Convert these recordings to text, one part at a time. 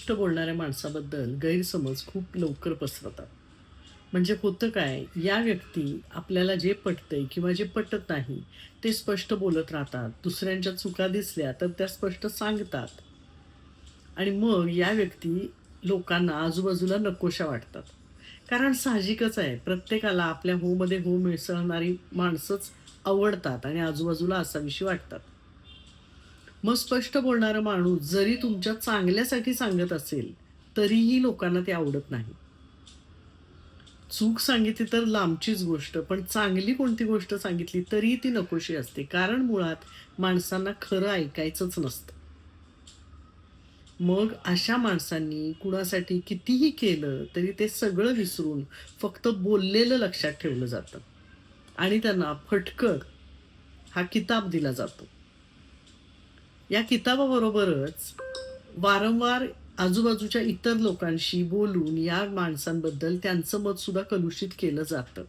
स्पष्ट बोलणाऱ्या माणसाबद्दल गैरसमज खूप लवकर पसरतात. म्हणजे होतं काय, या व्यक्ती आपल्याला जे पटतंय किंवा जे पटत नाही, ते स्पष्ट बोलत राहतात. दुसऱ्यांच्या चुका दिसल्या तर त्या स्पष्ट सांगतात आणि मग या व्यक्ती लोकांना आजूबाजूला नकोशा वाटतात. कारण साहजिकच आहे, प्रत्येकाला आपल्या मध्ये हो मिसळणारी माणसंच आवडतात आणि आजूबाजूला असावीशी वाटतात. मग स्पष्ट बोलणारा माणूस जरी तुमच्या चांगल्यासाठी सांगत असेल, तरीही लोकांना ते आवडत नाही. चूक सांगितली तर लांबचीच गोष्ट, पण चांगली कोणती गोष्ट सांगितली तरीही ती नकोशी असते. कारण मुळात माणसांना खरं ऐकायचंच नसतं. मग अशा माणसांनी कुणासाठी कितीही केलं, तरी ते सगळं विसरून फक्त बोललेलं लक्षात ठेवलं जातं आणि त्यांना फटकळ हा किताब दिला जातो. या किताबाबरोबरच वारंवार आजूबाजूच्या इतर लोकांशी बोलून या माणसांबद्दल त्यांचं मत सुद्धा कलुषित केलं जातं.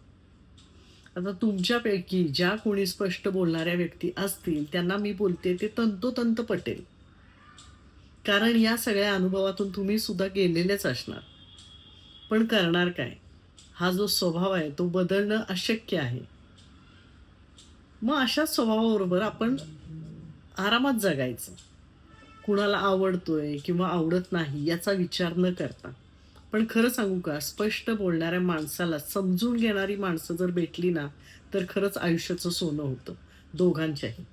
आता तुमच्यापैकी ज्या कोणी स्पष्ट बोलणाऱ्या व्यक्ती असतील, त्यांना मी बोलते ते तंतोतंत पटेल. कारण या सगळ्या अनुभवातून तुम्ही सुद्धा गेलेलेच असणार. पण करणार काय? हा जो स्वभाव आहे तो बदलणं अशक्य आहे. मग अशाच स्वभावाबरोबर आपण आरामात जगायचं. कुणाला आवडतोय किंवा आवडत नाही याचा विचार न करता. पण खरं सांगू का, स्पष्ट बोलणाऱ्या माणसाला समजून घेणारी माणसं जर भेटली ना, तर खरंच आयुष्याचं सोनं होतं दोघांच्याही.